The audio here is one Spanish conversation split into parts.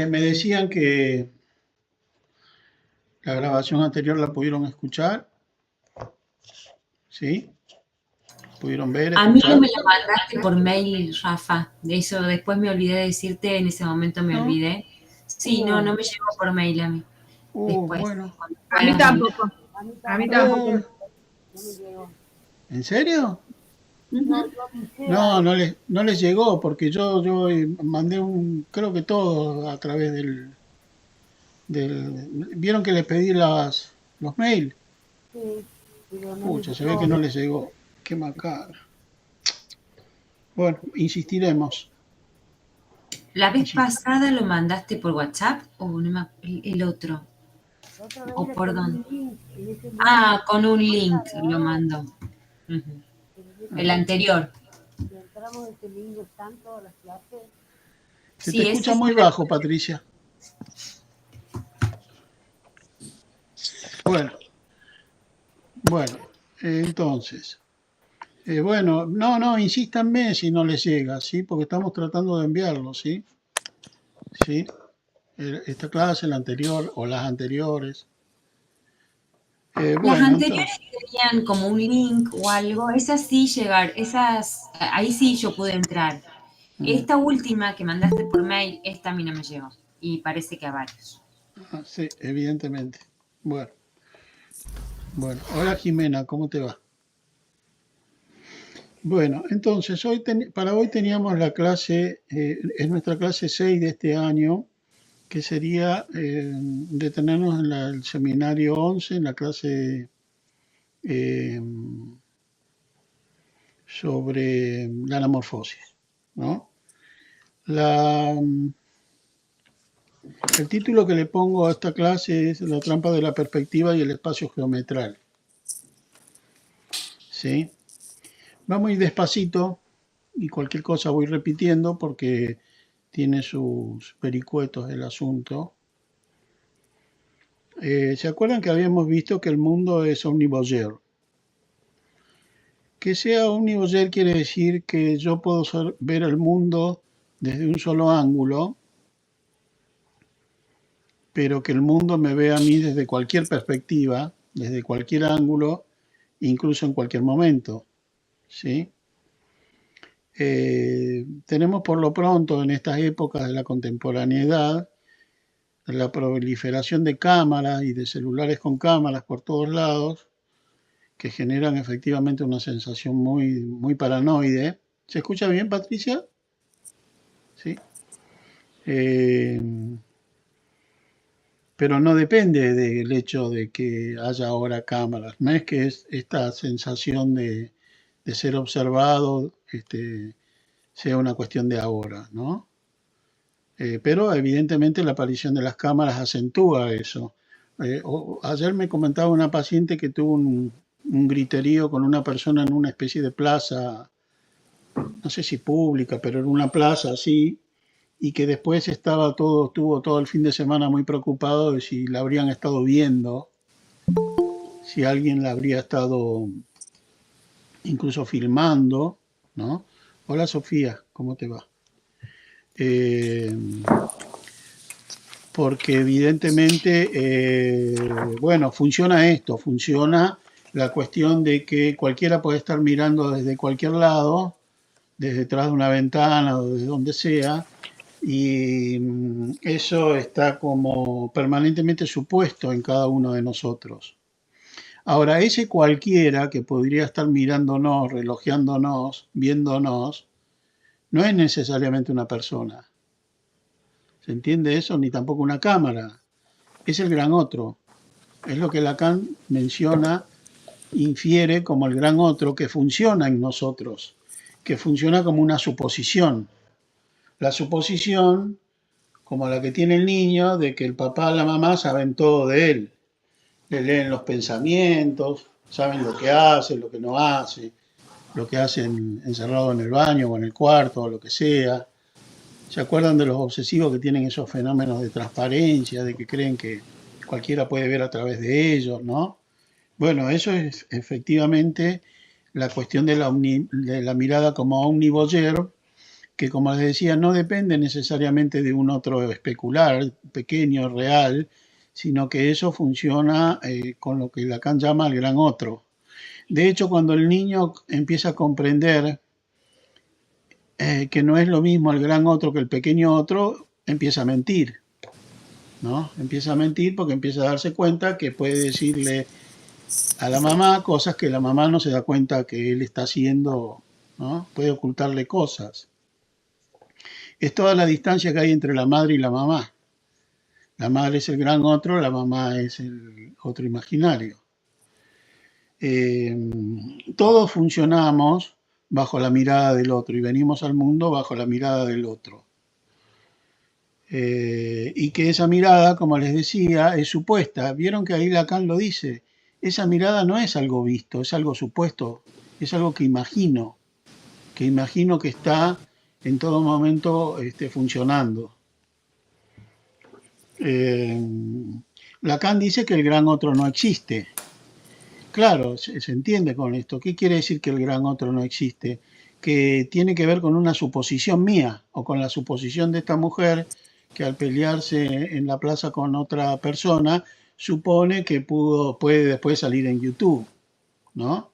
Me decían que la grabación anterior la pudieron escuchar, ¿sí? ¿Pudieron ver, A mí no escuchar? me lo mandaste por mail, Rafa. De eso después me olvidé de decirte, en ese momento me ¿No? olvidé. Sí, no me llegó por mail a mí. Después, Bueno. cuando A mí puedas mandar. tampoco. A mí tampoco. Eh, ¿En serio? Ujú. No, no les llegó porque yo mandé creo que todo a través ¿vieron que les pedí los mails? Pucha, se ve que no les llegó. Qué macana. Bueno, insistiremos. ¿La vez pasada lo mandaste por WhatsApp o no el otro? ¿O por dónde? Ah, con un link lo mandó. Ujú. El anterior. Se te Sí, ese escucha sí muy me lo... bajo, Patricia. Bueno, bueno, entonces. Bueno, no, insístanme si no les llega, ¿sí? Porque estamos tratando de enviarlo, ¿sí? ¿Sí? Esta clase, la anterior o las anteriores. Las Bueno, anteriores entonces. tenían como un link o algo, esas sí llegar, ahí sí yo pude entrar. mm, Esta última que mandaste por mail, esta a mí no me llegó. Y parece que a varios. sí, evidentemente. Bueno, bueno. Hola Jimena, ¿cómo te va? Bueno, entonces para hoy teníamos la clase, es nuestra clase 6 de este año, que sería detenernos en el seminario 11, en la clase eh, sobre la anamorfosis, ¿no? El título que le pongo a esta clase es La trampa de la perspectiva y el espacio geometral, ¿sí? Vamos a ir despacito y cualquier cosa voy repitiendo porque tiene sus vericuetos el asunto. ¿Se acuerdan que habíamos visto que el mundo es omnivoyeur? Que sea omnivoyeur quiere decir que yo puedo ver el mundo desde un solo ángulo, pero que el mundo me ve a mí desde cualquier perspectiva, desde cualquier ángulo, incluso en cualquier momento, ¿sí? Tenemos por lo pronto en estas épocas de la contemporaneidad la proliferación de cámaras y de celulares con cámaras por todos lados que generan efectivamente una sensación muy, muy paranoide. ¿Se escucha bien, Patricia? Sí. Eh, pero no depende del hecho de que haya ahora cámaras, no es que es esta sensación de ser observado sea una cuestión de ahora, ¿no? Pero evidentemente la aparición de las cámaras acentúa eso. Ayer me comentaba una paciente que tuvo un griterío con una persona en una especie de plaza, no sé si pública, pero en una plaza así, y que después estuvo todo el fin de semana muy preocupado de si la habrían estado viendo, si alguien la habría estado incluso filmando, ¿no? Hola Sofía, ¿cómo te va? Eh, Porque evidentemente, bueno, funciona esto, funciona la cuestión de que cualquiera puede estar mirando desde cualquier lado, desde detrás de una ventana o desde donde sea, y eso está como permanentemente supuesto en cada uno de nosotros. Ahora, ese cualquiera que podría estar mirándonos, relojeándonos, viéndonos, no es necesariamente una persona. ¿Se entiende eso? Ni tampoco una cámara. Es el gran otro. Es lo que Lacan menciona, infiere como el gran otro que funciona en nosotros, que funciona como una suposición. La suposición, como la que tiene el niño, de que el papá y la mamá saben todo de él. Le leen los pensamientos, saben lo que hace, lo que no hace, lo que hace encerrado en el baño o en el cuarto o lo que sea. ¿Se acuerdan de los obsesivos que tienen esos fenómenos de transparencia, de que creen que cualquiera puede ver a través de ellos, ¿no? Bueno, eso es efectivamente la cuestión de la mirada como omnivoyeur que como les decía, no depende necesariamente de un otro especular, pequeño, real, sino que eso funciona con lo que Lacan llama el gran otro. De hecho, cuando el niño empieza a comprender que no es lo mismo el gran otro que el pequeño otro, empieza a mentir, ¿no? Empieza a mentir porque empieza a darse cuenta que puede decirle a la mamá cosas que la mamá no se da cuenta que él está haciendo, ¿no? Puede ocultarle cosas. Es toda la distancia que hay entre la madre y la mamá. La madre es el gran otro, la mamá es el otro imaginario. Todos funcionamos bajo la mirada del otro y venimos al mundo bajo la mirada del otro. Y que esa mirada, como les decía, es supuesta. Vieron que ahí Lacan lo dice. Esa mirada no es algo visto, es algo supuesto, es algo que imagino que está en todo momento funcionando. Lacan dice que el gran otro no existe. Claro, se entiende con esto. ¿Qué quiere decir que el gran otro no existe? Que tiene que ver con una suposición mía o con la suposición de esta mujer que al pelearse en la plaza con otra persona supone que puede después salir en YouTube, ¿no?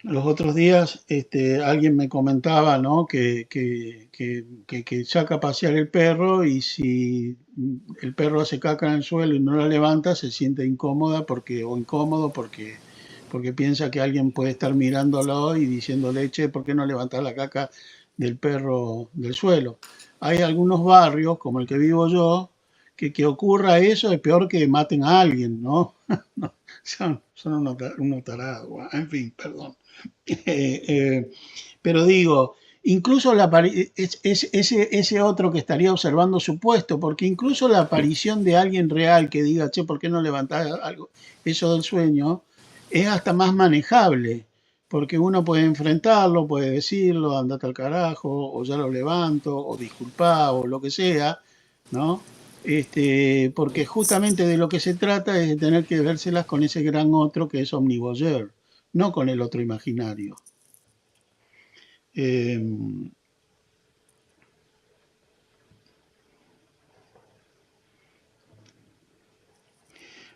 Los otros días alguien me comentaba, ¿no? que saca a pasear el perro y si el perro hace caca en el suelo y no la levanta, se siente incómoda o incómodo porque piensa que alguien puede estar mirándolo y diciéndole, che, ¿por qué no levantas la caca del perro del suelo? Hay algunos barrios, como el que vivo yo, que ocurra eso es peor que maten a alguien, ¿no? Son unos tarados, en fin, perdón. Pero digo, incluso ese otro que estaría observando su puesto, porque incluso la aparición de alguien real que diga, che, ¿por qué no levantás algo, eso del sueño? Es hasta más manejable, porque uno puede enfrentarlo, puede decirlo, andate al carajo, o ya lo levanto, o disculpá, o lo que sea, ¿no? Porque justamente de lo que se trata es de tener que vérselas con ese gran otro que es omnivoyeur, no con el otro imaginario. Eh,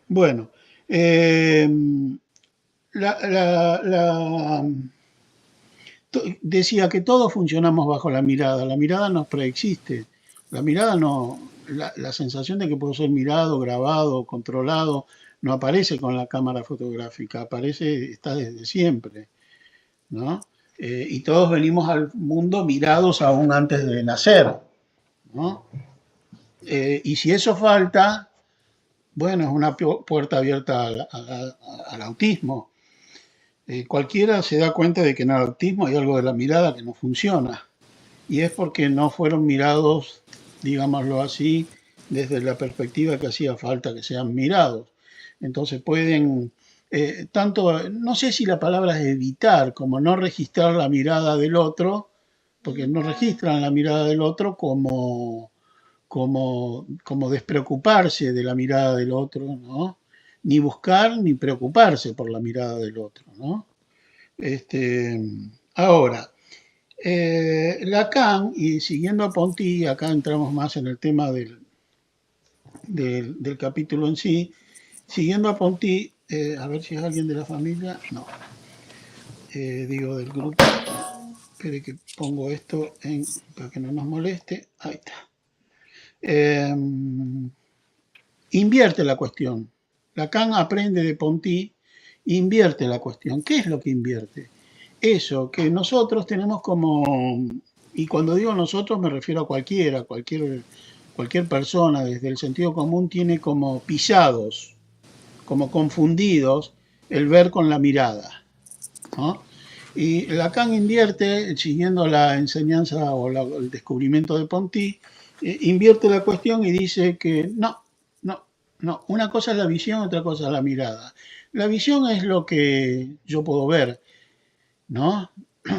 bueno, eh, decía que todos funcionamos bajo la mirada nos preexiste, la mirada no, la sensación de que puedo ser mirado, grabado, controlado, no aparece con la cámara fotográfica, aparece, está desde siempre, ¿no? Y todos venimos al mundo mirados aún antes de nacer, ¿no? Y si eso falta, bueno, es una puerta abierta al autismo. Cualquiera se da cuenta de que en el autismo hay algo de la mirada que no funciona. Y es porque no fueron mirados, digámoslo así, desde la perspectiva que hacía falta que sean mirados. Entonces pueden, tanto, no sé si la palabra es evitar, como no registrar la mirada del otro, porque no registran la mirada del otro como despreocuparse de la mirada del otro, ¿no? Ni buscar ni preocuparse por la mirada del otro, ¿no? Ahora, Lacan, y siguiendo a Ponty, acá entramos más en el tema del capítulo en sí, siguiendo a Ponty, a ver si es alguien de la familia, no, digo del grupo, espere que pongo esto para que no nos moleste, ahí está. Invierte la cuestión. Lacan aprende de Ponty, invierte la cuestión. ¿Qué es lo que invierte? Eso, que nosotros tenemos como, y cuando digo nosotros me refiero a cualquiera, cualquier persona, desde el sentido común tiene como pisados, como confundidos el ver con la mirada, ¿no? Y Lacan invierte, siguiendo la enseñanza o el descubrimiento de Ponty, invierte la cuestión y dice que no, una cosa es la visión, otra cosa es la mirada. La visión es lo que yo puedo ver, ¿no?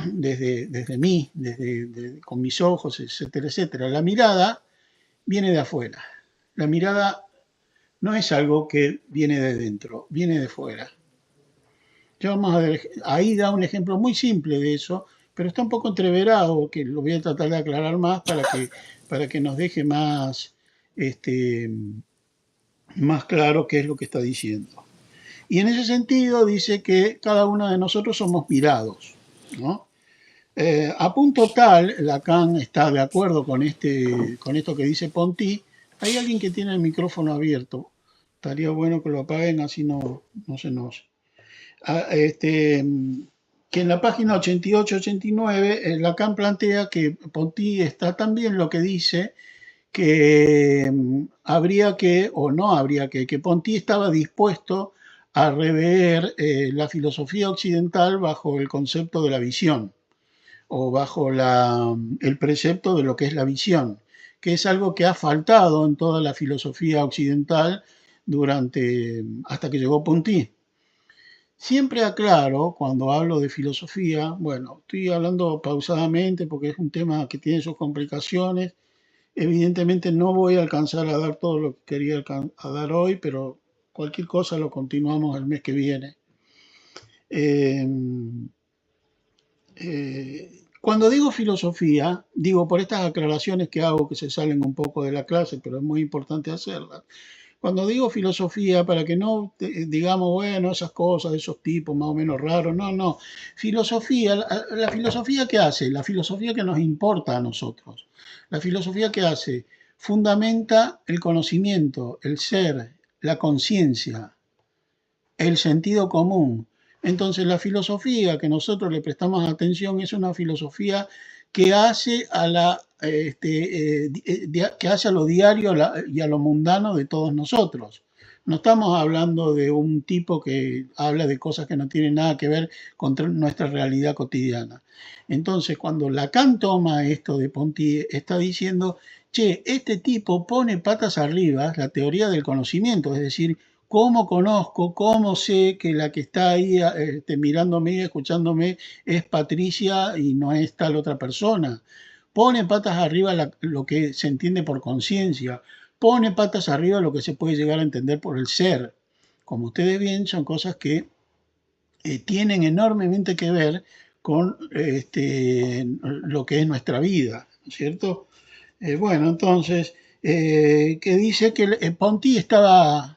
Desde mí, con mis ojos, etcétera, etcétera. La mirada viene de afuera. La mirada no es algo que viene de dentro, viene de fuera. Ya vamos a ver, ahí da un ejemplo muy simple de eso, pero está un poco entreverado, que lo voy a tratar de aclarar más para que nos deje más, este, más claro qué es lo que está diciendo. Y en ese sentido dice que cada uno de nosotros somos mirados, ¿no? A punto tal, Lacan está de acuerdo con esto que dice Ponty. Hay alguien que tiene el micrófono abierto. Estaría bueno que lo apaguen, así no se nos... que en la página 88-89 Lacan plantea que Ponty está también lo que dice que habría que, o no habría que Ponty estaba dispuesto a rever la filosofía occidental bajo el concepto de la visión o bajo el precepto de lo que es la visión, que es algo que ha faltado en toda la filosofía occidental hasta que llegó Ponty. Siempre aclaro cuando hablo de filosofía, bueno, estoy hablando pausadamente porque es un tema que tiene sus complicaciones. Evidentemente no voy a alcanzar a dar todo lo que quería a dar hoy, pero cualquier cosa lo continuamos el mes que viene. Eh, Cuando digo filosofía, digo por estas aclaraciones que hago que se salen un poco de la clase, pero es muy importante hacerlas. Cuando digo filosofía, para que no digamos, bueno, esas cosas, esos tipos más o menos raros, no. Filosofía, la filosofía ¿qué hace? La filosofía que nos importa a nosotros. La filosofía ¿qué hace? Fundamenta el conocimiento, el ser, la conciencia, el sentido común. Entonces la filosofía que nosotros le prestamos atención es una filosofía que hace que hace a lo diario y a lo mundano de todos nosotros. No estamos hablando de un tipo que habla de cosas que no tienen nada que ver con nuestra realidad cotidiana. Entonces, cuando Lacan toma esto de Ponty, está diciendo, che, este tipo pone patas arriba la teoría del conocimiento, es decir, ¿cómo conozco, cómo sé que la que está ahí mirándome y escuchándome es Patricia y no es tal otra persona? Pone patas arriba lo que se entiende por conciencia, pone patas arriba lo que se puede llegar a entender por el ser. Como ustedes ven, son cosas que tienen enormemente que ver con lo que es nuestra vida, ¿no es cierto? Bueno, entonces, que dice que Ponty estaba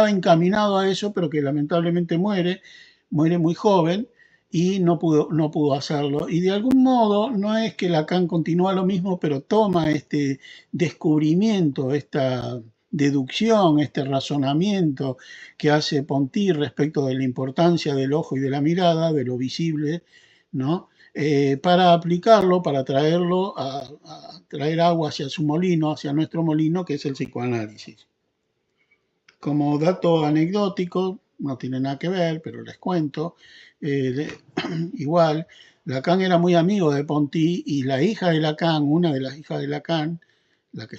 encaminado a eso, pero que lamentablemente muere muy joven y no pudo hacerlo. Y de algún modo, no es que Lacan continúa lo mismo, pero toma este descubrimiento, esta deducción, este razonamiento que hace Ponty respecto de la importancia del ojo y de la mirada, de lo visible, ¿no? Para aplicarlo, para traerlo a traer agua hacia su molino, hacia nuestro molino, que es el psicoanálisis. Como dato anecdótico, no tiene nada que ver, pero les cuento, igual, Lacan era muy amigo de Ponty y la hija de Lacan, una de las hijas de Lacan, la que,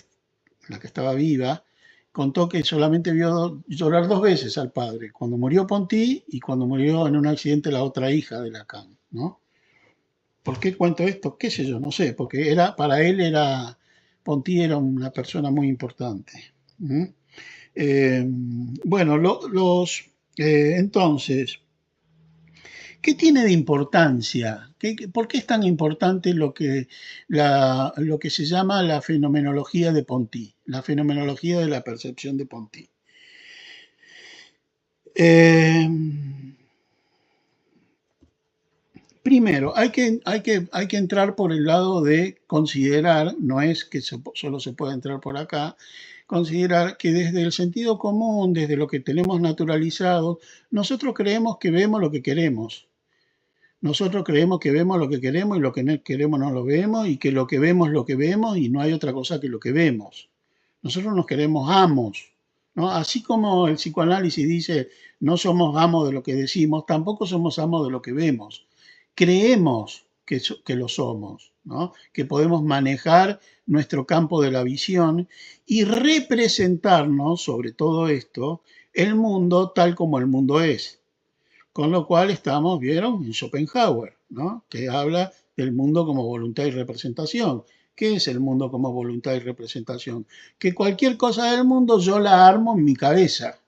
la que estaba viva, contó que solamente vio llorar dos veces al padre, cuando murió Ponty y cuando murió en un accidente la otra hija de Lacan, ¿no? ¿Por qué cuento esto? ¿Qué sé yo? No sé, porque para él Ponty era una persona muy importante. ¿Mm? Bueno, entonces, ¿qué tiene de importancia? ¿Por qué es tan importante lo que se llama la fenomenología de Ponty, la fenomenología de la percepción de Ponty? Primero, hay que entrar por el lado de considerar, no es que solo se pueda entrar por acá, considerar que desde el sentido común, desde lo que tenemos naturalizado, nosotros creemos que vemos lo que queremos. Nosotros creemos que vemos lo que queremos y lo que no queremos no lo vemos y que lo que vemos es lo que vemos y no hay otra cosa que lo que vemos. Nosotros nos queremos amos, ¿no? Así como el psicoanálisis dice no somos amos de lo que decimos, tampoco somos amos de lo que vemos. Creemos que lo somos, ¿no? Que podemos manejar nuestro campo de la visión y representarnos sobre todo esto el mundo tal como el mundo es. Con lo cual vieron, en Schopenhauer, ¿no? Que habla del mundo como voluntad y representación, ¿Qué es el mundo como voluntad y representación? Que cualquier cosa del mundo yo la armo en mi cabeza,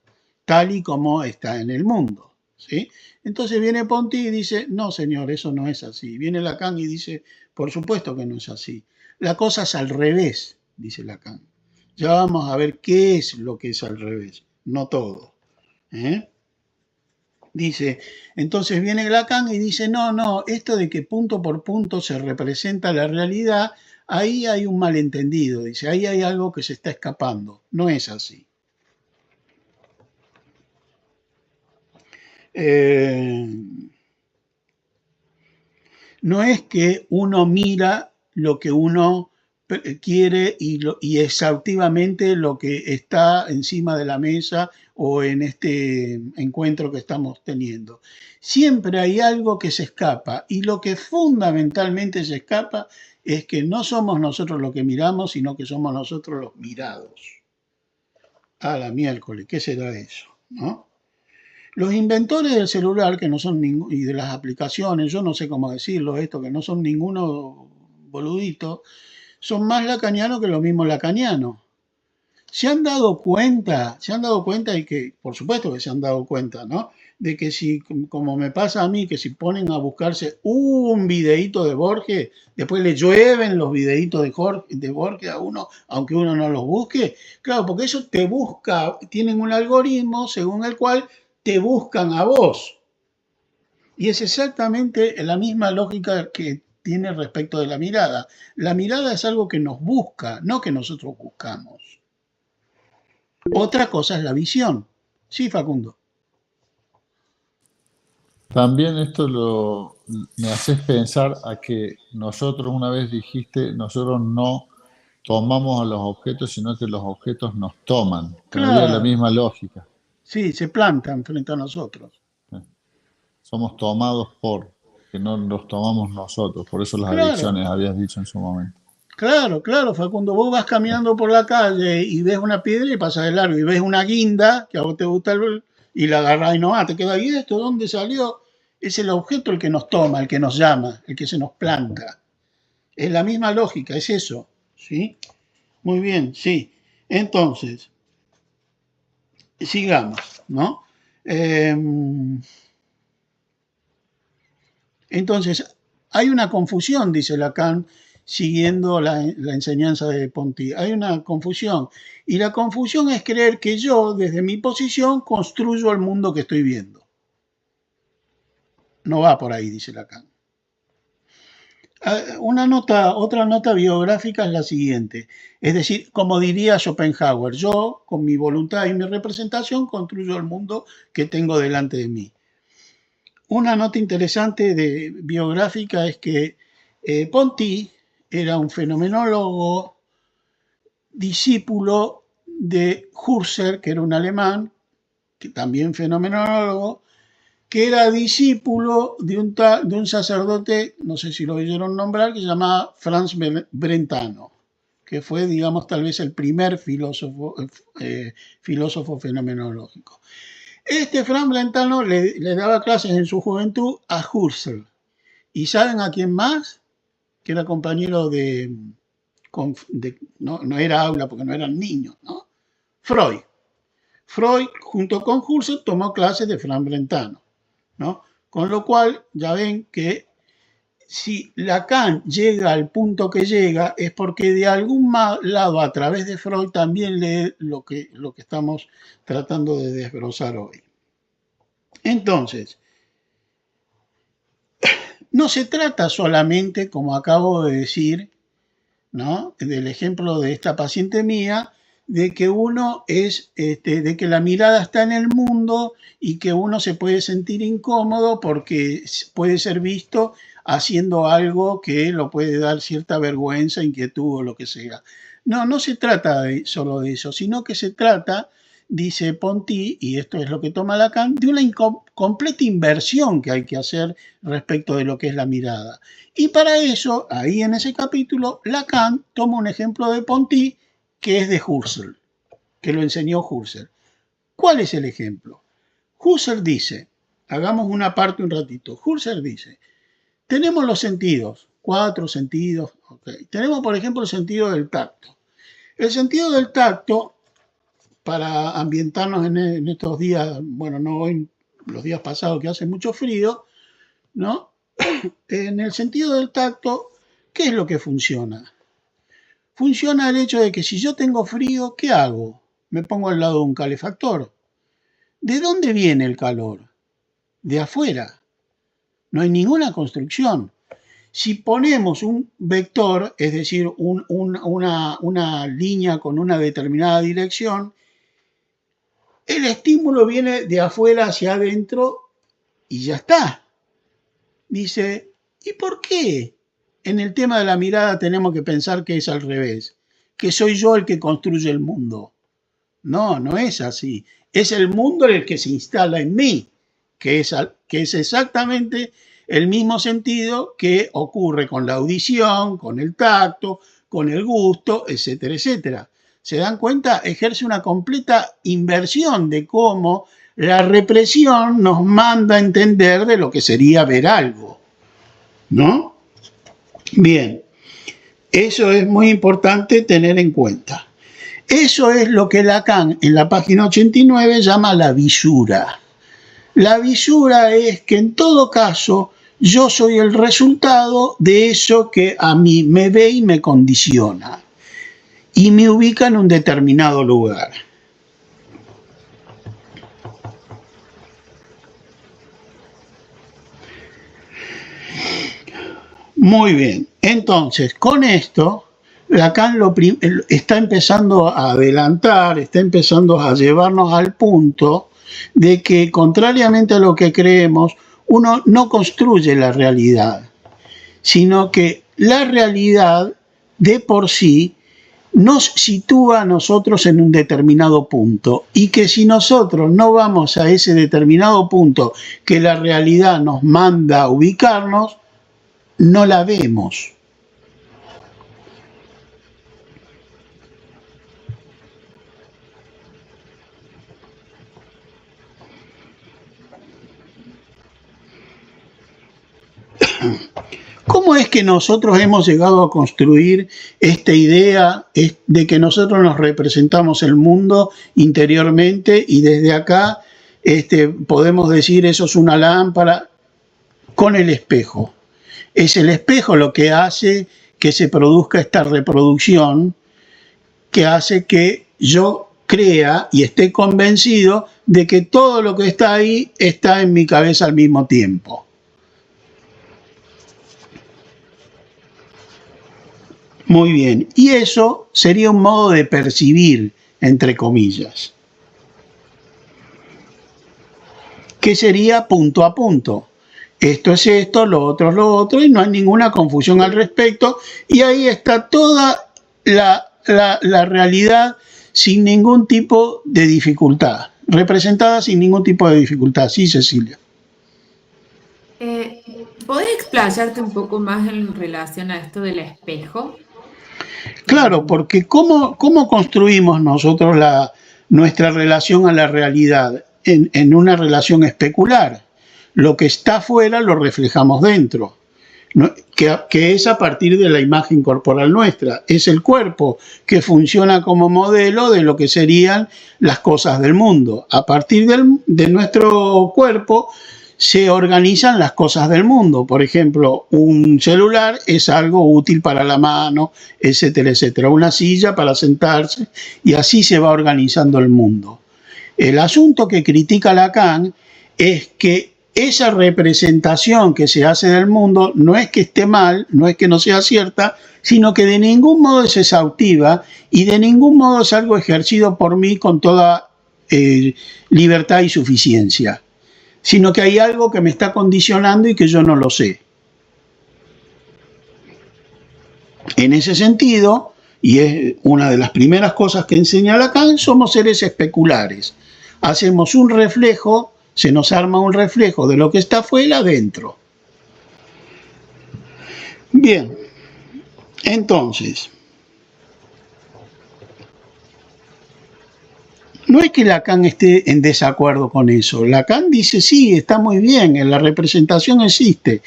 tal y como está en el mundo, ¿sí? Entonces viene Ponti y dice, no señor, eso no es así. Viene Lacan y dice, por supuesto que no es así. La cosa es al revés, dice Lacan. Ya vamos a ver qué es lo que es al revés, no todo. ¿Eh? Dice, entonces viene Lacan y dice, no, no, esto de que punto por punto se representa la realidad, ahí hay un malentendido, dice, ahí hay algo que se está escapando, no es así. No es que uno mira lo que uno quiere y exhaustivamente lo que está encima de la mesa o en este encuentro que estamos teniendo. Siempre hay algo que se escapa y lo que fundamentalmente se escapa es que no somos nosotros los que miramos, sino que somos nosotros los mirados. A la miércoles, ¿qué será eso? ¿No? Los inventores del celular, que no son y de las aplicaciones, yo no sé cómo decirlo esto, que no son ninguno boludito, son más lacanianos que los mismos lacanianos. Se han dado cuenta y que, por supuesto que se han dado cuenta, ¿no? De que si, como me pasa a mí, que si ponen a buscarse un videíto de Borges, después le llueven los videitos de Borges a uno, aunque uno no los busque. Claro, porque eso te busca, tienen un algoritmo según el cual te buscan a vos. Y es exactamente la misma lógica que tiene respecto de la mirada. La mirada es algo que nos busca, no que nosotros buscamos. Otra cosa es la visión. Sí, Facundo. También me haces pensar a que nosotros, una vez dijiste, nosotros no tomamos a los objetos, sino que los objetos nos toman. Todavía es la Claro. misma lógica. Sí, se plantan frente a nosotros. ¿Eh? Somos tomados por, que no los tomamos nosotros. Por eso las Claro. adicciones, habías dicho en su momento. Claro, claro, Facundo. Vos vas ¿Eh? caminando por la calle y ves una piedra y pasas de largo y ves una guinda que a vos te gusta y la agarrás y no, te queda ahí esto, ¿dónde salió? Es el objeto el que nos toma, el que nos llama, el que se nos planta. Es la misma lógica, es eso. ¿Sí? Muy bien, sí. Entonces, sigamos, ¿no? Eh, entonces, hay una confusión, dice Lacan, siguiendo la enseñanza de Ponti. Hay una confusión. Y la confusión es creer que yo, desde mi posición, construyo el mundo que estoy viendo. No va por ahí, dice Lacan. Otra nota biográfica es la siguiente. Es decir, como diría Schopenhauer, yo, con mi voluntad y mi representación, construyo el mundo que tengo delante de mí. Una nota interesante biográfica es que Ponti era un fenomenólogo discípulo de Husserl, que era un alemán, que también fenomenólogo, que era discípulo de un sacerdote, no sé si lo oyeron nombrar, que se llamaba Franz Brentano, que fue, digamos, tal vez el primer filósofo fenomenológico. Este Franz Brentano le daba clases en su juventud a Husserl. ¿Y saben a quién más? Que era compañero no era aula porque no eran niños, ¿no? Freud. Freud, junto con Husserl, tomó clases de Franz Brentano, ¿no? Con lo cual, ya ven que si Lacan llega al punto que llega es porque de algún lado, a través de Freud, también lee lo que estamos tratando de desbrozar hoy. Entonces, no se trata solamente, como acabo de decir, ¿no? Del ejemplo de esta paciente mía, de que uno de que la mirada está en el mundo y que uno se puede sentir incómodo porque puede ser visto haciendo algo que lo puede dar cierta vergüenza, inquietud o lo que sea. No, no se trata solo de eso, sino que se trata, dice Ponti, y esto es lo que toma Lacan, de una completa inversión que hay que hacer respecto de lo que es la mirada. Y para eso, ahí en ese capítulo, Lacan toma un ejemplo de Ponti que es de Husserl, que lo enseñó Husserl. ¿Cuál es el ejemplo? Hagamos una parte un ratito. Husserl dice, tenemos los sentidos, 4 sentidos. Okay. Tenemos, por ejemplo, el sentido del tacto. El sentido del tacto, para ambientarnos en estos días, bueno, no hoy, los días pasados que hace mucho frío, ¿no? En el sentido del tacto, ¿qué es lo que funciona? Funciona el hecho de que si yo tengo frío, ¿qué hago? Me pongo al lado de un calefactor. ¿De dónde viene el calor? De afuera. No hay ninguna construcción. Si ponemos un vector, es decir, una línea con una determinada dirección, el estímulo viene de afuera hacia adentro y ya está. Dice, ¿y por qué en el tema de la mirada tenemos que pensar que es al revés? Que soy yo el que construye el mundo. No, no es así. Es el mundo el que se instala en mí, que es exactamente el mismo sentido que ocurre con la audición, con el tacto, con el gusto, etcétera, etcétera. ¿Se dan cuenta? Ejerce una completa inversión de cómo la represión nos manda a entender de lo que sería ver algo, ¿no? Bien, eso es muy importante tener en cuenta. Eso es lo que Lacan en la página 89 llama la visura. La visura es que en todo caso yo soy el resultado de eso que a mí me ve y me condiciona y me ubica en un determinado lugar. Muy bien, entonces con esto Lacan está empezando a adelantar, está empezando a llevarnos al punto de que, contrariamente a lo que creemos, uno no construye la realidad, sino que la realidad de por sí nos sitúa a nosotros en un determinado punto y que si nosotros no vamos a ese determinado punto que la realidad nos manda a ubicarnos, no la vemos. ¿Cómo es que nosotros hemos llegado a construir esta idea de que nosotros nos representamos el mundo interiormente y desde acá podemos decir eso es una lámpara con el espejo? Es el espejo lo que hace que se produzca esta reproducción, que hace que yo crea y esté convencido de que todo lo que está ahí está en mi cabeza al mismo tiempo. Muy bien, y eso sería un modo de percibir, entre comillas, que sería punto a punto. Esto es esto, lo otro es lo otro, y no hay ninguna confusión al respecto, y ahí está toda la realidad sin ningún tipo de dificultad, representada sin ningún tipo de dificultad. Sí, Cecilia. ¿Podés explayarte un poco más en relación a esto del espejo? Claro, porque ¿cómo construimos nosotros nuestra relación a la realidad? En una relación especular. Lo que está afuera lo reflejamos dentro, ¿no? Que es a partir de la imagen corporal nuestra. Es el cuerpo que funciona como modelo de lo que serían las cosas del mundo. A partir de nuestro cuerpo se organizan las cosas del mundo. Por ejemplo, un celular es algo útil para la mano, etcétera, etcétera. Una silla para sentarse, y así se va organizando el mundo. El asunto que critica Lacan es que esa representación que se hace del mundo no es que esté mal, no es que no sea cierta, sino que de ningún modo es exhaustiva y de ningún modo es algo ejercido por mí con toda libertad y suficiencia, sino que hay algo que me está condicionando y que yo no lo sé. En ese sentido, y es una de las primeras cosas que enseña Lacan, somos seres especulares. Hacemos un reflejo, se nos arma un reflejo de lo que está afuera adentro. Bien, entonces, no es que Lacan esté en desacuerdo con eso. Lacan dice, sí, está muy bien, la representación existe,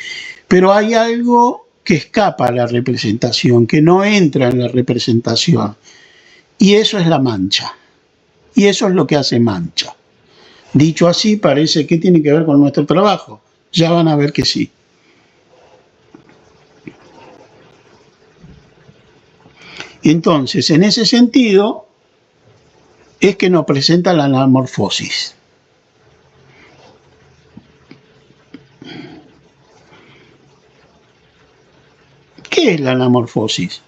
pero hay algo que escapa a la representación, que no entra en la representación. Y eso es la mancha. Y eso es lo que hace mancha. Dicho así, parece que tiene que ver con nuestro trabajo. Ya van a ver que sí. Entonces, en ese sentido, es que nos presenta la anamorfosis. ¿Qué es la anamorfosis?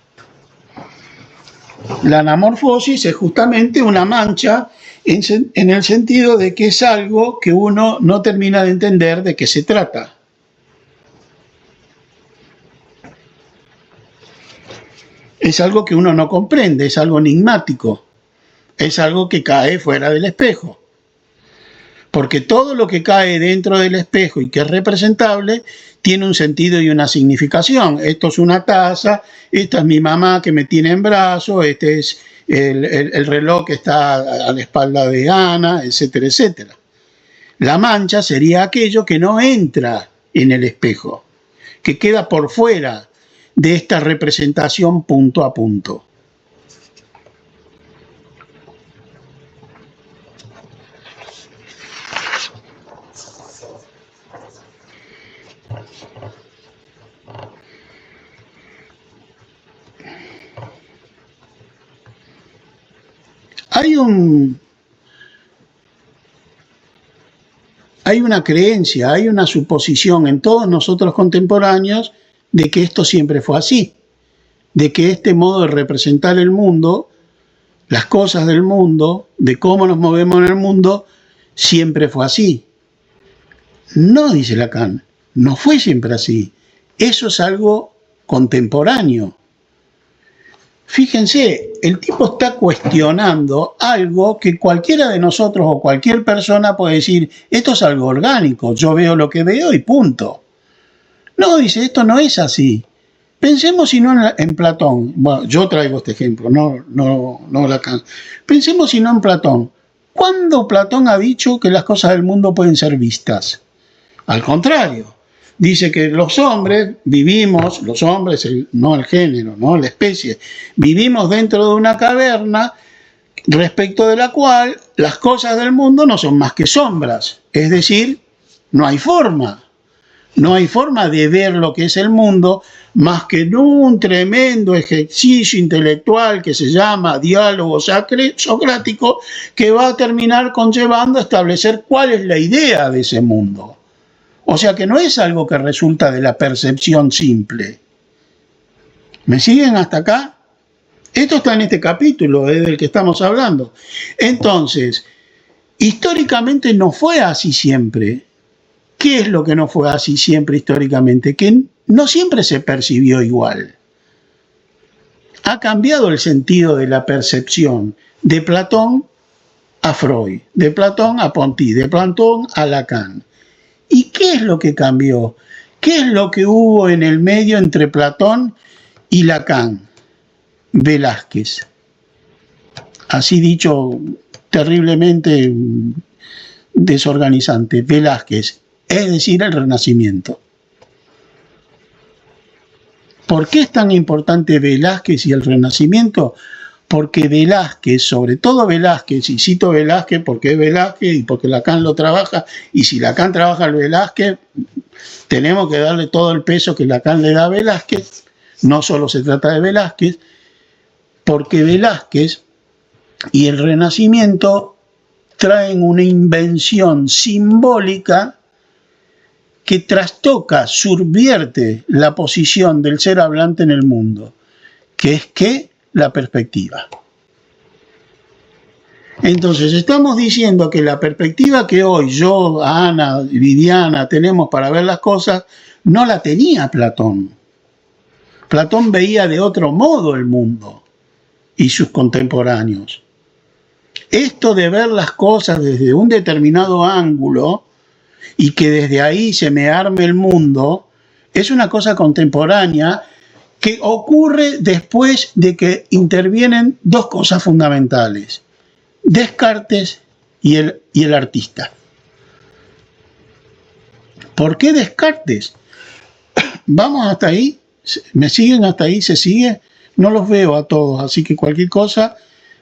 La anamorfosis es justamente una mancha en el sentido de que es algo que uno no termina de entender de qué se trata. Es algo que uno no comprende, es algo enigmático, es algo que cae fuera del espejo. Porque todo lo que cae dentro del espejo y que es representable tiene un sentido y una significación. Esto es una taza, esta es mi mamá que me tiene en brazos, este es el reloj que está a la espalda de Ana, etcétera, etcétera. La mancha sería aquello que no entra en el espejo, que queda por fuera de esta representación punto a punto. Hay una creencia, hay una suposición en todos nosotros contemporáneos de que esto siempre fue así, de que este modo de representar el mundo, las cosas del mundo, de cómo nos movemos en el mundo, siempre fue así. No, dice Lacan, no fue siempre así. Eso es algo contemporáneo. Fíjense, el tipo está cuestionando algo que cualquiera de nosotros o cualquier persona puede decir, esto es algo orgánico, yo veo lo que veo y punto. No, dice, esto no es así. Pensemos si no en Platón. Bueno, yo traigo este ejemplo, no Lacan. Pensemos si no en Platón. ¿Cuándo Platón ha dicho que las cosas del mundo pueden ser vistas? Al contrario. Dice que los hombres vivimos, los hombres, no el género, no la especie, vivimos dentro de una caverna respecto de la cual las cosas del mundo no son más que sombras. Es decir, no hay forma. No hay forma de ver lo que es el mundo más que en un tremendo ejercicio intelectual que se llama diálogo socrático, que va a terminar conllevando a establecer cuál es la idea de ese mundo. O sea que no es algo que resulta de la percepción simple. ¿Me siguen hasta acá? Esto está en este capítulo del que estamos hablando. Entonces, históricamente no fue así siempre. ¿Qué es lo que no fue así siempre históricamente? Que no siempre se percibió igual. Ha cambiado el sentido de la percepción de Platón a Freud, de Platón a Ponty, de Platón a Lacan. ¿Y qué es lo que cambió? ¿Qué es lo que hubo en el medio entre Platón y Lacan? Velázquez. Así dicho, terriblemente desorganizante, Velázquez, es decir, el Renacimiento. ¿Por qué es tan importante Velázquez y el Renacimiento? Porque Velázquez, sobre todo Velázquez, y cito Velázquez porque es Velázquez y porque Lacan lo trabaja, y si Lacan trabaja al Velázquez, tenemos que darle todo el peso que Lacan le da a Velázquez, no solo se trata de Velázquez, porque Velázquez y el Renacimiento traen una invención simbólica que trastoca, subvierte la posición del ser hablante en el mundo, que es que la perspectiva. Entonces, estamos diciendo que la perspectiva que hoy yo, Ana, Viviana tenemos para ver las cosas, no la tenía Platón. Platón veía de otro modo el mundo y sus contemporáneos. Esto de ver las cosas desde un determinado ángulo y que desde ahí se me arme el mundo, es una cosa contemporánea que ocurre después de que intervienen dos cosas fundamentales: Descartes y el artista. ¿Por qué Descartes? Vamos hasta ahí. ¿Me siguen hasta ahí? ¿Se sigue? No los veo a todos, así que cualquier cosa,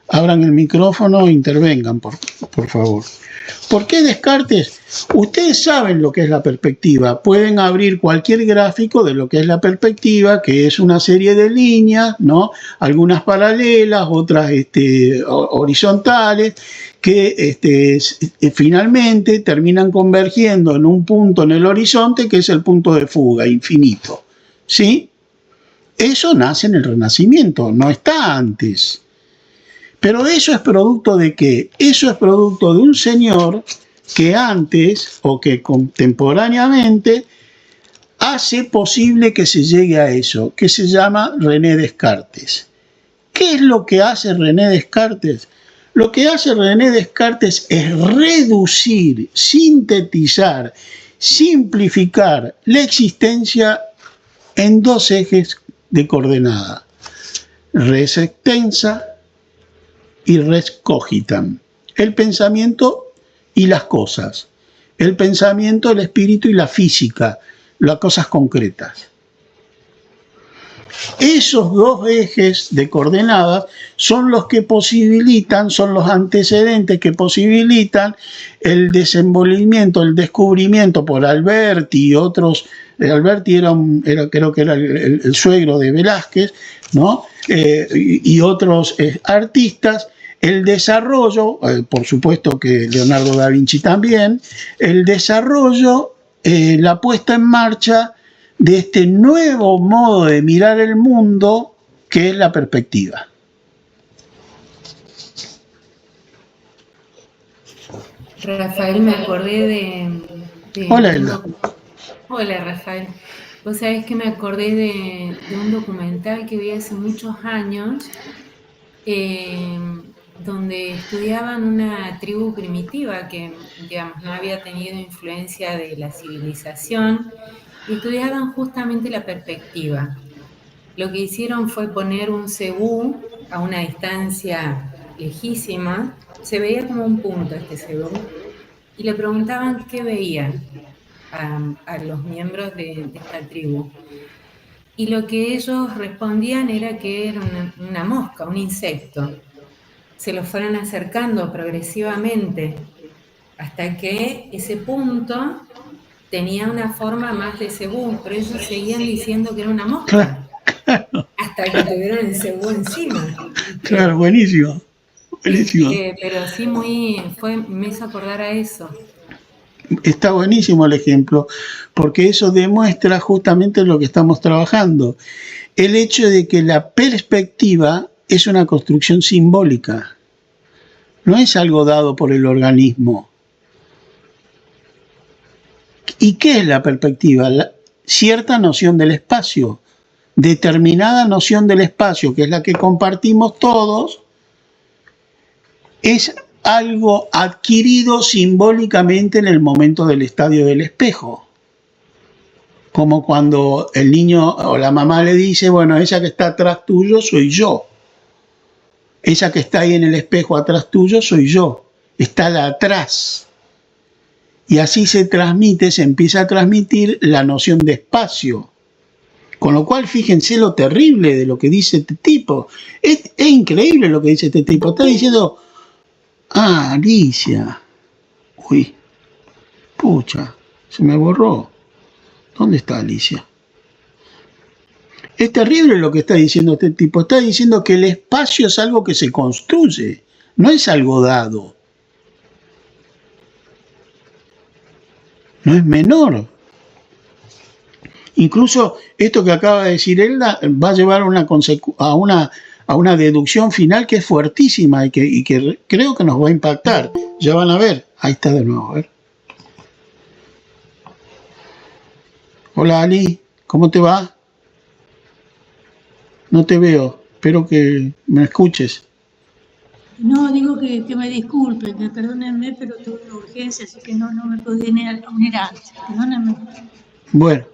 abran el micrófono e intervengan, por favor. ¿Por qué Descartes? Ustedes saben lo que es la perspectiva. Pueden abrir cualquier gráfico de lo que es la perspectiva, que es una serie de líneas, ¿no? Algunas paralelas, otras horizontales, que finalmente terminan convergiendo en un punto en el horizonte, que es el punto de fuga, infinito. ¿Sí? Eso nace en el Renacimiento, no está antes. Pero eso es producto de ¿qué? Eso es producto de un señor que antes o que contemporáneamente hace posible que se llegue a eso, que se llama René Descartes. ¿Qué es lo que hace René Descartes? Lo que hace René Descartes es reducir, sintetizar, simplificar la existencia en dos ejes de coordenada: res extensa y res cogitam. El pensamiento y las cosas. El pensamiento, el espíritu y la física, las cosas concretas. Esos dos ejes de coordenadas son los que posibilitan, son los antecedentes que posibilitan el desenvolvimiento, el descubrimiento por Alberti y otros. Alberti creo que era el suegro de Velázquez, ¿no? Y otros artistas, el desarrollo, por supuesto que Leonardo da Vinci también, el desarrollo, la puesta en marcha de este nuevo modo de mirar el mundo que es la perspectiva. Rafael, me acordé de Hola, Elda. Hola, Rafael. Vos sabés que me acordé de un documental que vi hace muchos años, donde estudiaban una tribu primitiva que, digamos, no había tenido influencia de la civilización, y estudiaban justamente la perspectiva. Lo que hicieron fue poner un cebú a una distancia lejísima, se veía como un punto este cebú, y le preguntaban qué veían a los miembros de esta tribu. Y lo que ellos respondían era que era una mosca, un insecto. Se lo fueron acercando progresivamente hasta que ese punto tenía una forma más de cebú, pero ellos seguían diciendo que era una mosca, hasta que tuvieron el cebú encima. Claro, buenísimo. Buenísimo. Pero sí, me hizo acordar a eso. Está buenísimo el ejemplo, porque eso demuestra justamente lo que estamos trabajando. El hecho de que la perspectiva es una construcción simbólica, no es algo dado por el organismo. ¿Y qué es la perspectiva? Cierta noción del espacio, determinada noción del espacio, que es la que compartimos todos, es algo adquirido simbólicamente en el momento del estadio del espejo. Como cuando el niño o la mamá le dice, bueno, esa que está atrás tuyo soy yo. Esa que está ahí en el espejo atrás tuyo soy yo. Está la atrás. Y así se empieza a transmitir la noción de espacio. Con lo cual, fíjense lo terrible de lo que dice este tipo. Es increíble lo que dice este tipo. Está diciendo, Alicia. Uy, pucha, se me borró. ¿Dónde está Alicia? Es terrible lo que está diciendo este tipo. Está diciendo que el espacio es algo que se construye, no es algo dado. No es menor. Incluso esto que acaba de decir Elda va a llevar a una deducción final que es fuertísima y que creo que nos va a impactar. Ya van a ver. Ahí está de nuevo. A ver. Hola Ali, ¿cómo te va? No te veo. Espero que me escuches. No, digo que me disculpen, que perdónenme, pero tuve una urgencia, así que no me podía unir antes. Perdónenme. Bueno,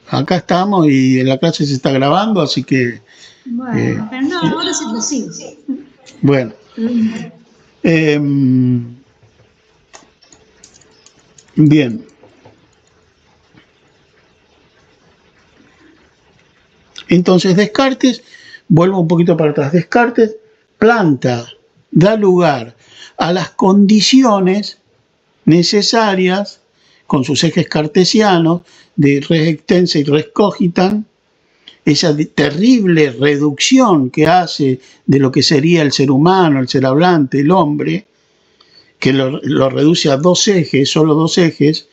acá estamos y la clase se está grabando, así que... Bueno, pero no, ahora se lo sigo. Bueno. Bien. Entonces Descartes, vuelvo un poquito para atrás, Descartes da lugar a las condiciones necesarias, con sus ejes cartesianos, de res extensa y res cogitan, esa terrible reducción que hace de lo que sería el ser humano, el ser hablante, el hombre, que lo reduce a solo dos ejes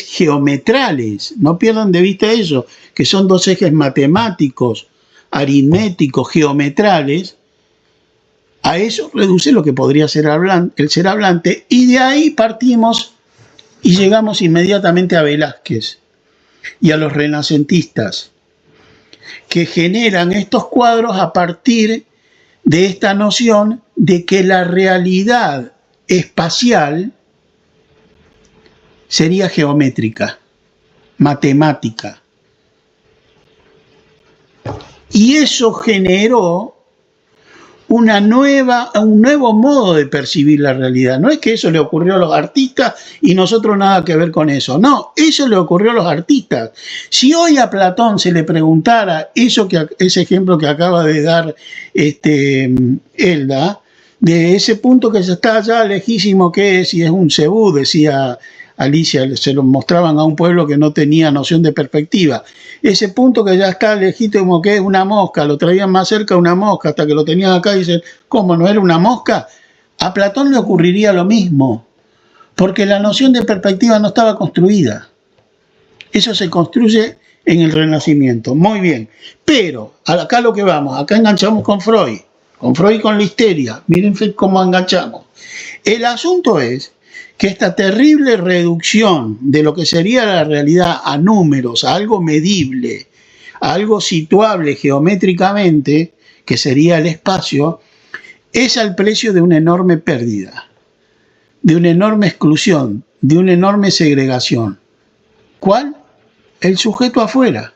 geometrales, no pierdan de vista eso, que son dos ejes matemáticos, aritméticos, geometrales. A eso reduce lo que podría ser el ser hablante, y de ahí partimos y llegamos inmediatamente a Velázquez y a los renacentistas, que generan estos cuadros a partir de esta noción de que la realidad espacial sería geométrica, matemática. Y eso generó un nuevo modo de percibir la realidad. No es que eso le ocurrió a los artistas y nosotros nada que ver con eso. No, eso le ocurrió a los artistas. Si hoy a Platón se le preguntara ese ejemplo que acaba de dar Elda, de ese punto que ya está allá lejísimo que es, y es un cebú, decía Alicia, se lo mostraban a un pueblo que no tenía noción de perspectiva. Ese punto que ya está legítimo que es una mosca, lo traían más cerca una mosca, hasta que lo tenían acá y dicen, ¿cómo no era una mosca? A Platón le ocurriría lo mismo, porque la noción de perspectiva no estaba construida. Eso se construye en el Renacimiento. Muy bien, pero acá lo que vamos, acá enganchamos con Freud y con la histeria. Miren cómo enganchamos. El asunto es que esta terrible reducción de lo que sería la realidad a números, a algo medible, a algo situable geométricamente, que sería el espacio, es al precio de una enorme pérdida, de una enorme exclusión, de una enorme segregación. ¿Cuál? El sujeto afuera.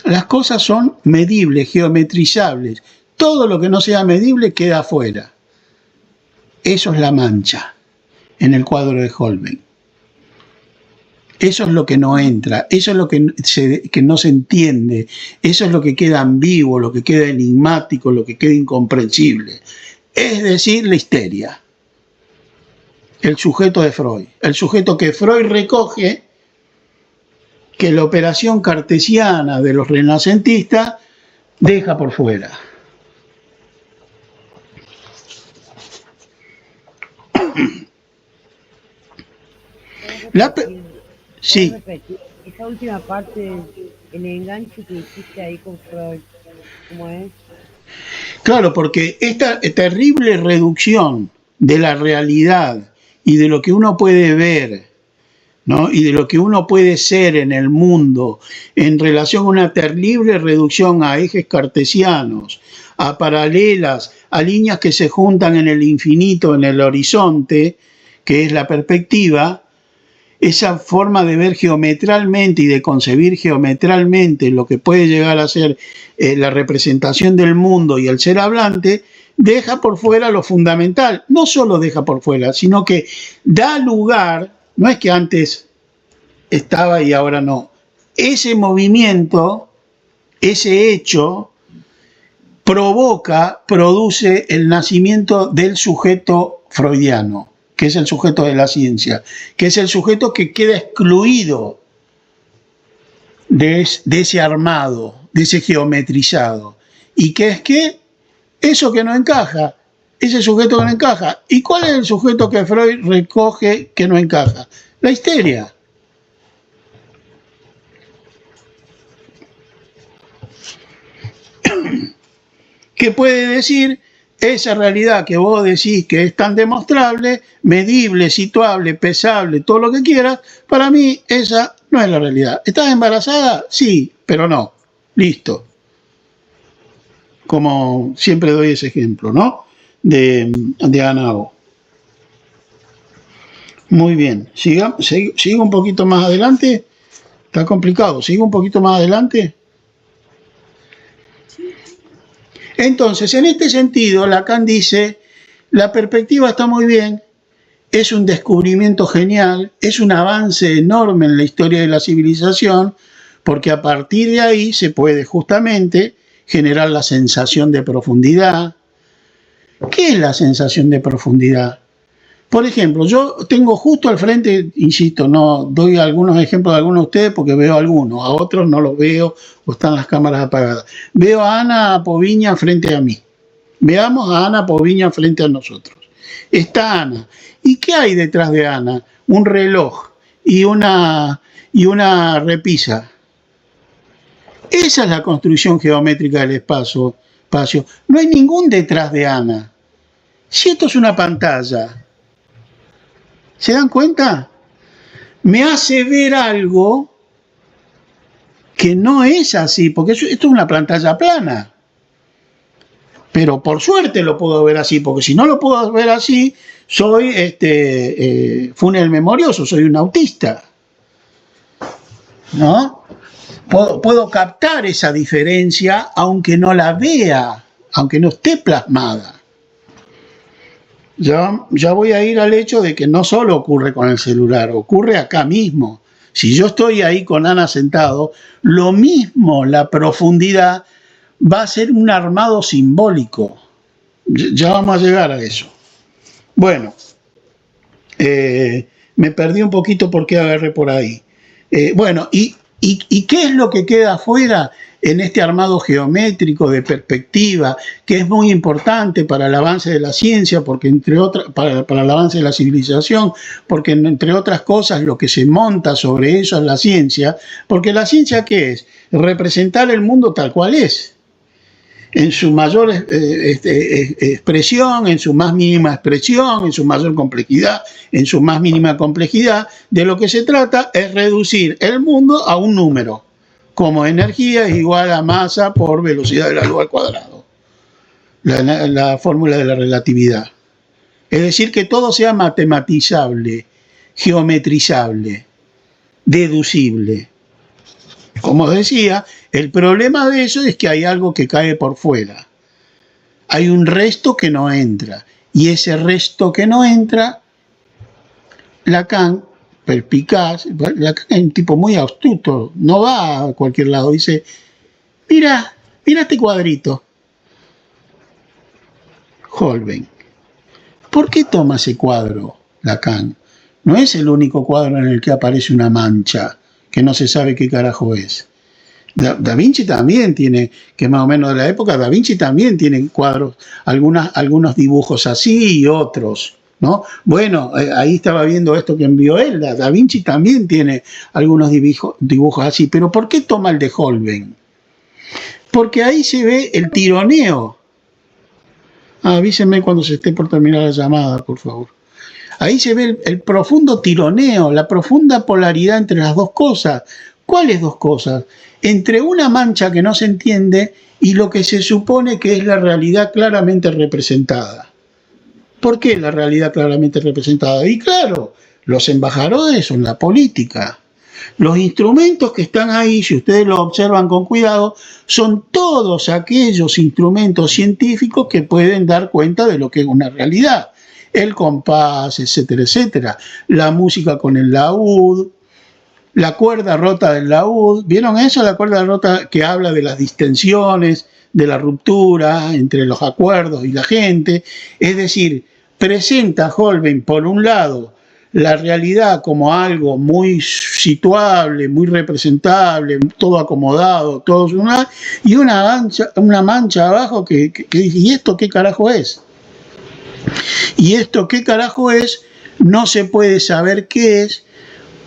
Las cosas son medibles, geometrizables. Todo lo que no sea medible queda afuera. Eso es la mancha en el cuadro de Holbein. Eso es lo que no entra, eso es lo que no se entiende, eso es lo que queda ambiguo, lo que queda enigmático, lo que queda incomprensible. Es decir, la histeria. El sujeto de Freud. El sujeto que Freud recoge, que la operación cartesiana de los renacentistas deja por fuera. Sí. Esa última parte, el enganche que hiciste ahí con Freud, ¿cómo es? Claro, porque esta terrible reducción de la realidad y de lo que uno puede ver, ¿no? Y de lo que uno puede ser en el mundo, en relación a una terrible reducción a ejes cartesianos, a paralelas, a líneas que se juntan en el infinito, en el horizonte, que es la perspectiva, esa forma de ver geometralmente y de concebir geometralmente lo que puede llegar a ser la representación del mundo y el ser hablante, deja por fuera lo fundamental. No solo deja por fuera, sino que da lugar, no es que antes estaba y ahora no, ese movimiento, ese hecho, produce el nacimiento del sujeto freudiano, que es el sujeto de la ciencia, que es el sujeto que queda excluido de ese armado, de ese geometrizado. ¿Y qué es qué? Eso que no encaja, ese sujeto que no encaja. ¿Y cuál es el sujeto que Freud recoge que no encaja? La histeria. ¿Qué puede decir? Esa realidad que vos decís que es tan demostrable, medible, situable, pesable, todo lo que quieras, para mí esa no es la realidad. ¿Estás embarazada? Sí, pero no. Listo. Como siempre doy ese ejemplo, ¿no? De Anao. Muy bien. Sigo un poquito más adelante. Está complicado. Sigo un poquito más adelante. Entonces, en este sentido, Lacan dice, la perspectiva está muy bien, es un descubrimiento genial, es un avance enorme en la historia de la civilización, porque a partir de ahí se puede justamente generar la sensación de profundidad. ¿Qué es la sensación de profundidad? Por ejemplo, yo tengo justo al frente, insisto, no doy algunos ejemplos de algunos de ustedes porque veo algunos, a otros no los veo o están las cámaras apagadas. Veo a Ana Poviña frente a mí. Veamos a Ana Poviña frente a nosotros. Está Ana. ¿Y qué hay detrás de Ana? Un reloj y una repisa. Esa es la construcción geométrica del espacio. No hay ningún detrás de Ana. Si esto es una pantalla, ¿se dan cuenta? Me hace ver algo que no es así, porque esto es una pantalla plana. Pero por suerte lo puedo ver así, porque si no lo puedo ver así, soy Funel memorioso, soy un autista. ¿No? Puedo captar esa diferencia aunque no la vea, aunque no esté plasmada. Ya voy a ir al hecho de que no solo ocurre con el celular, ocurre acá mismo. Si yo estoy ahí con Ana sentado, lo mismo, la profundidad va a ser un armado simbólico. Ya vamos a llegar a eso. Bueno, me perdí un poquito porque agarré por ahí. Bueno, ¿y qué es lo que queda afuera en este armado geométrico de perspectiva, que es muy importante para el avance de la ciencia, porque para el avance de la civilización, porque entre otras cosas lo que se monta sobre eso es la ciencia, porque la ciencia ¿qué es? Representar el mundo tal cual es, en su mayor expresión, en su más mínima expresión, en su mayor complejidad, en su más mínima complejidad. De lo que se trata es reducir el mundo a un número, como energía es igual a masa por velocidad de la luz al cuadrado, la fórmula de la relatividad. Es decir, que todo sea matematizable, geometrizable, deducible. Como decía, el problema de eso es que hay algo que cae por fuera. Hay un resto que no entra. Y ese resto que no entra, Lacan, perspicaz, Lacan es un tipo muy astuto, no va a cualquier lado, dice, mira este cuadrito. Holbein. ¿Por qué toma ese cuadro, Lacan? No es el único cuadro en el que aparece una mancha que no se sabe qué carajo es. Da Vinci también tiene, que más o menos de la época, Da Vinci también tiene cuadros, algunos dibujos así y otros, ¿no? Bueno, ahí estaba viendo esto que envió él, Da Vinci también tiene algunos dibujos así, pero ¿por qué toma el de Holbein? Porque ahí se ve el tironeo. Avísenme cuando se esté por terminar la llamada, por favor. Ahí se ve el profundo tironeo, la profunda polaridad entre las dos cosas. ¿Cuáles dos cosas? Entre una mancha que no se entiende y lo que se supone que es la realidad claramente representada. ¿Por qué la realidad claramente representada? Y claro, los embajadores son la política. Los instrumentos que están ahí, si ustedes lo observan con cuidado, son todos aquellos instrumentos científicos que pueden dar cuenta de lo que es una realidad. El compás, etcétera, etcétera. La música con el laúd, la cuerda rota del laúd. ¿Vieron eso? La cuerda rota que habla de las distensiones, de la ruptura entre los acuerdos y la gente. Es decir, presenta a Holbein, por un lado, la realidad como algo muy situable, muy representable, todo acomodado, todo y una mancha abajo que dice, ¿y esto qué carajo es? Y esto qué carajo es, no se puede saber qué es,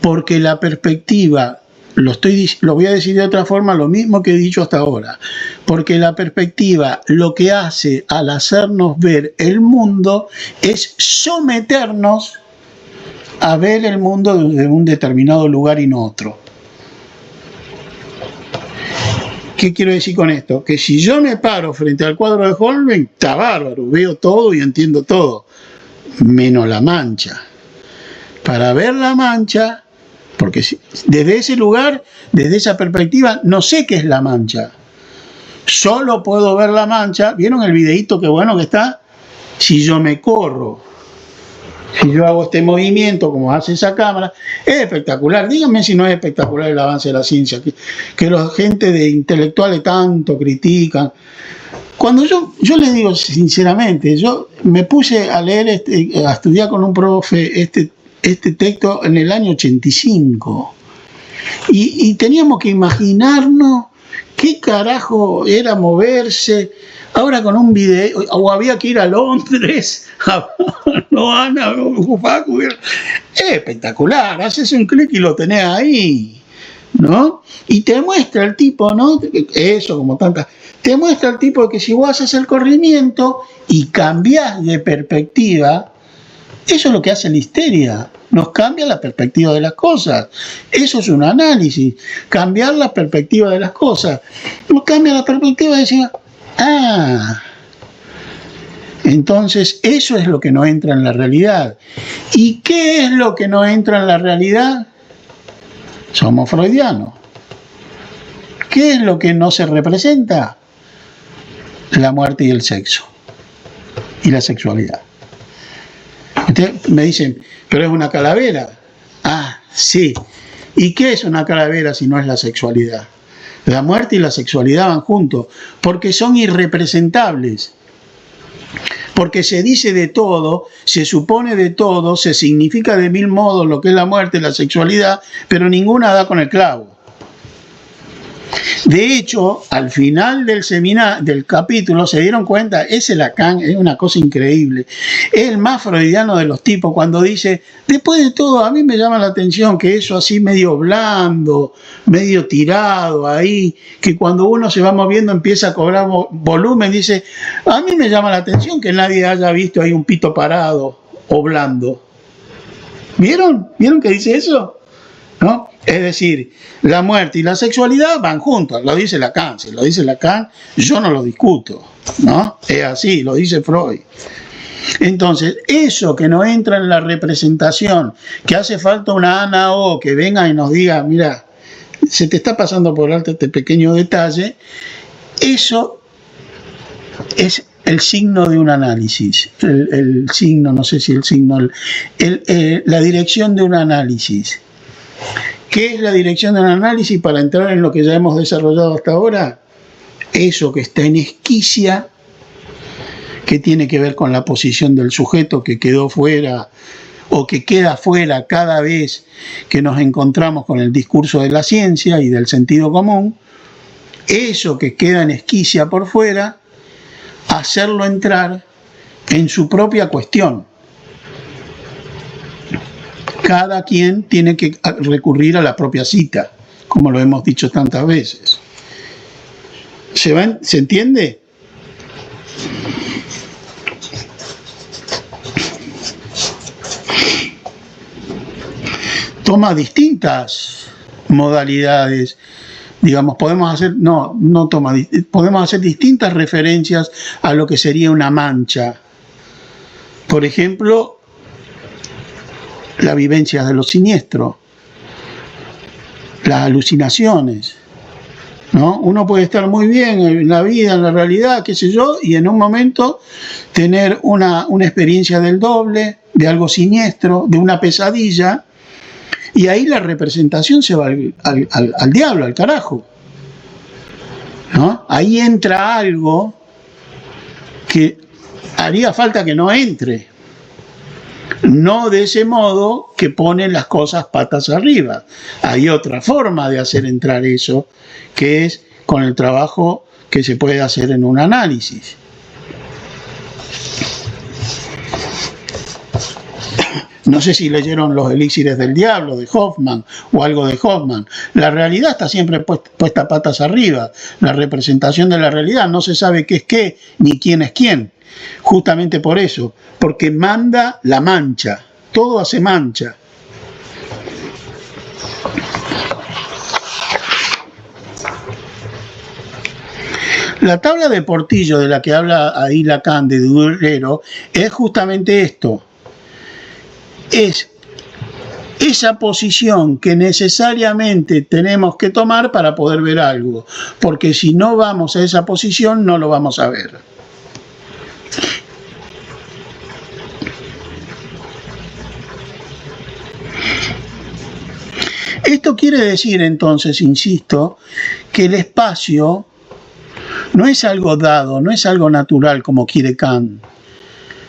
porque la perspectiva, lo voy a decir de otra forma, lo mismo que he dicho hasta ahora, porque la perspectiva lo que hace al hacernos ver el mundo es someternos a ver el mundo desde un determinado lugar y no otro. ¿Qué quiero decir con esto? Que si yo me paro frente al cuadro de Holbein, está bárbaro, veo todo y entiendo todo, menos la mancha. Para ver la mancha, porque desde ese lugar, desde esa perspectiva, no sé qué es la mancha. Solo puedo ver la mancha. ¿Vieron el videíto qué bueno que está? Si yo me corro. Si yo hago este movimiento como hace esa cámara, es espectacular. Díganme si no es espectacular el avance de la ciencia, que la gente de intelectuales tanto critican. Cuando yo les digo sinceramente, yo me puse a leer, a estudiar con un profe este texto en el año 85 y teníamos que imaginarnos qué carajo era moverse. Ahora con un video, o había que ir a Londres, es espectacular, haces un clic y lo tenés ahí, ¿no? Y te muestra el tipo, ¿no? Eso, como tantas, te muestra el tipo que si vos haces el corrimiento y cambiás de perspectiva, eso es lo que hace la histeria, nos cambia la perspectiva de las cosas. Eso es un análisis, cambiar la perspectiva de las cosas. Nos cambia la perspectiva y decimos, entonces eso es lo que no entra en la realidad. ¿Y qué es lo que no entra en la realidad? Somos freudianos. ¿Qué es lo que no se representa? La muerte y el sexo. Y la sexualidad. Ustedes me dicen, pero es una calavera. Sí. ¿Y qué es una calavera si no es la sexualidad? La muerte y la sexualidad van juntos, porque son irrepresentables. Porque se dice de todo, se supone de todo, se significa de mil modos lo que es la muerte y la sexualidad, pero ninguna da con el clavo. De hecho, al final del capítulo se dieron cuenta, ese Lacan es una cosa increíble, es el más freudiano de los tipos cuando dice, después de todo a mí me llama la atención que eso así medio blando, medio tirado ahí, que cuando uno se va moviendo empieza a cobrar volumen, dice, a mí me llama la atención que nadie haya visto ahí un pito parado o blando. ¿Vieron? ¿Vieron que dice eso? ¿No? Es decir, la muerte y la sexualidad van juntos, lo dice Lacan. Si lo dice Lacan, yo no lo discuto, ¿no? Es así, lo dice Freud. Entonces, eso que no entra en la representación, que hace falta una Ana O que venga y nos diga, mira, se te está pasando por alto este pequeño detalle, eso es el signo de un análisis, el signo, no sé si el signo, la dirección de un análisis. ¿Qué es la dirección de un análisis para entrar en lo que ya hemos desarrollado hasta ahora? Eso que está en esquicia, que tiene que ver con la posición del sujeto que quedó fuera o que queda fuera cada vez que nos encontramos con el discurso de la ciencia y del sentido común, eso que queda en esquicia por fuera, hacerlo entrar en su propia cuestión. Cada quien tiene que recurrir a la propia cita, como lo hemos dicho tantas veces. ¿Se entiende? Toma distintas modalidades. Digamos, podemos hacer distintas referencias a lo que sería una mancha. Por ejemplo, la vivencia de lo siniestro, las alucinaciones, ¿no? Uno puede estar muy bien en la vida, en la realidad, qué sé yo, y en un momento tener una experiencia del doble, de algo siniestro, de una pesadilla, y ahí la representación se va al diablo, al carajo, ¿no? Ahí entra algo que haría falta que no entre. No de ese modo que ponen las cosas patas arriba. Hay otra forma de hacer entrar eso, que es con el trabajo que se puede hacer en un análisis. No sé si leyeron Los elixires del diablo de Hoffman o algo de Hoffman. La realidad está siempre puesta patas arriba. La representación de la realidad no se sabe qué es qué ni quién es quién. Justamente por eso, porque manda la mancha, todo hace mancha. La tabla de Portillo de la que habla ahí Lacan de Durero es justamente esto, es esa posición que necesariamente tenemos que tomar para poder ver algo, porque si no vamos a esa posición no lo vamos a ver. Esto quiere decir entonces, insisto, que el espacio no es algo dado, no es algo natural como quiere Kant.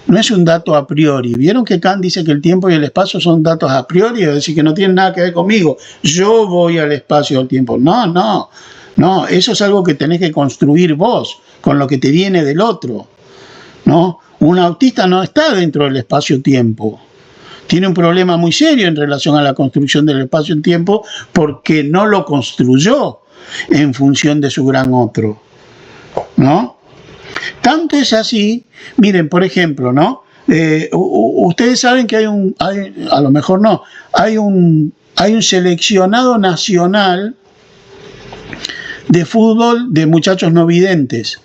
No es un dato a priori. ¿Vieron que Kant dice que el tiempo y el espacio son datos a priori? Es decir, que no tienen nada que ver conmigo. Yo voy al espacio o al tiempo. No. Eso es algo que tenés que construir vos, con lo que te viene del otro, ¿no? Un autista no está dentro del espacio-tiempo. Tiene un problema muy serio en relación a la construcción del espacio-tiempo porque no lo construyó en función de su gran otro, ¿no? Tanto es así, miren, por ejemplo, ¿no? Ustedes saben que hay un seleccionado nacional de fútbol de muchachos no videntes.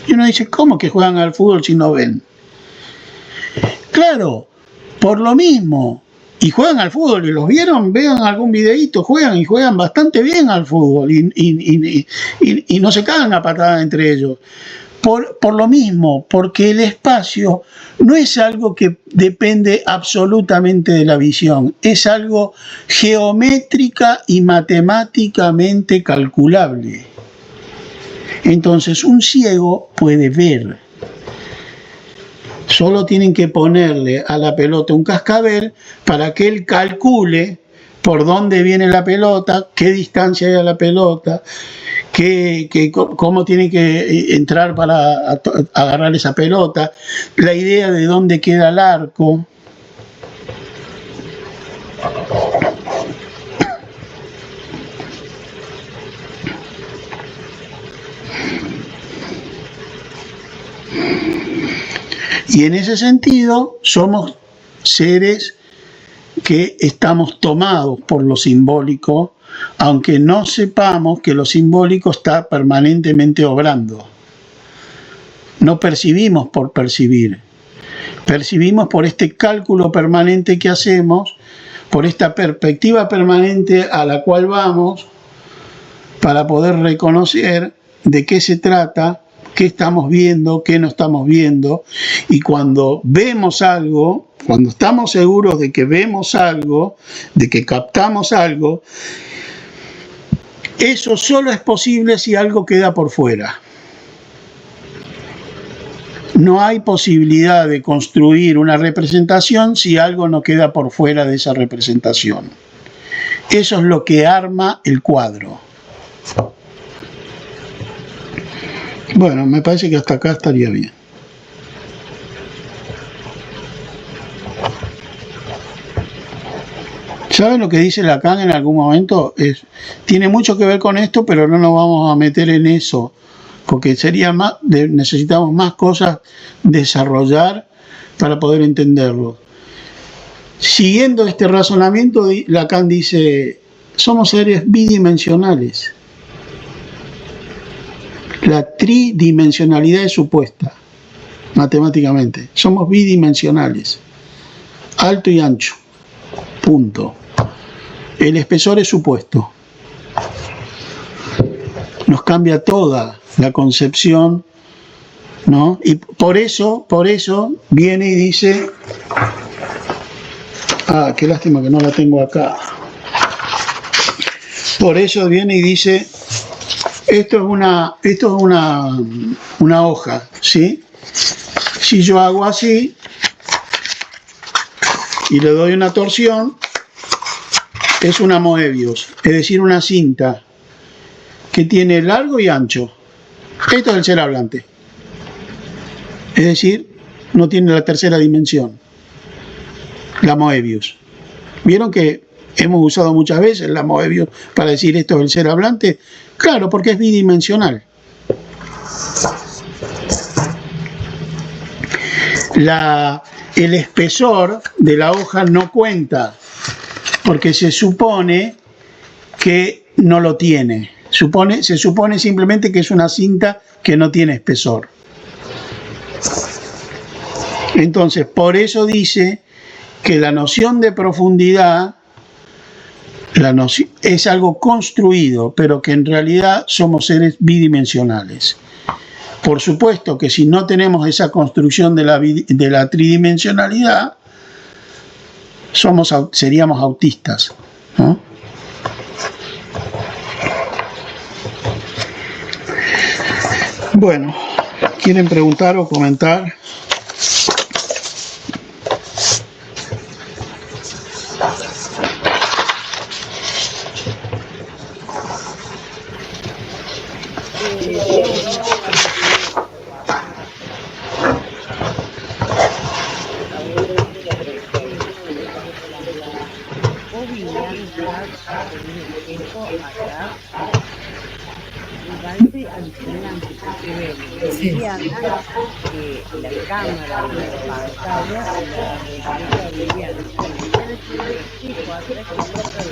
Y uno dice, ¿cómo que juegan al fútbol si no ven? Claro, por lo mismo. Y juegan al fútbol, y los vieron, vean algún videíto, juegan bastante bien al fútbol y no se cagan a patadas entre ellos. Por lo mismo, porque el espacio no es algo que depende absolutamente de la visión, es algo geométrica y matemáticamente calculable. Entonces, un ciego puede ver. Solo tienen que ponerle a la pelota un cascabel para que él calcule por dónde viene la pelota, qué distancia hay a la pelota, cómo tiene que entrar para agarrar esa pelota, la idea de dónde queda el arco. Y en ese sentido somos seres que estamos tomados por lo simbólico, aunque no sepamos que lo simbólico está permanentemente obrando. No percibimos por percibir, percibimos por este cálculo permanente que hacemos, por esta perspectiva permanente a la cual vamos para poder reconocer de qué se trata, qué estamos viendo, qué no estamos viendo, y cuando vemos algo, cuando estamos seguros de que vemos algo, de que captamos algo, eso solo es posible si algo queda por fuera. No hay posibilidad de construir una representación si algo no queda por fuera de esa representación. Eso es lo que arma el cuadro. Bueno, me parece que hasta acá estaría bien. ¿Saben lo que dice Lacan en algún momento? Tiene mucho que ver con esto, pero no nos vamos a meter en eso, porque necesitamos más cosas desarrollar para poder entenderlo. Siguiendo este razonamiento, Lacan dice, somos seres bidimensionales. La tridimensionalidad es supuesta, matemáticamente. Somos bidimensionales, alto y ancho, punto. El espesor es supuesto. Nos cambia toda la concepción, ¿no? Y por eso viene y dice, qué lástima que no la tengo acá. Por eso viene y dice, esto es una hoja, ¿sí? Si yo hago así y le doy una torsión, es una Moebius, es decir, una cinta que tiene largo y ancho. Esto es el ser hablante. Es decir, no tiene la tercera dimensión, la Moebius. ¿Vieron que hemos usado muchas veces la Moebius para decir esto es el ser hablante? Claro, porque es bidimensional. El espesor de la hoja no cuenta, porque se supone que no lo tiene. Se supone simplemente que es una cinta que no tiene espesor. Entonces, por eso dice que la noción de profundidad es algo construido, pero que en realidad somos seres bidimensionales. Por supuesto que si no tenemos esa construcción de la tridimensionalidad, seríamos autistas, ¿no? Bueno, ¿quieren preguntar o comentar? Digamos, una cosa que tiene a ver vos vinculás con un espejo atrás, me parece alucinante porque vemos, Sí. decía antes que la cámara y la pantalla la refleja Viviana. Viviana tiene un espejo atrás que muestra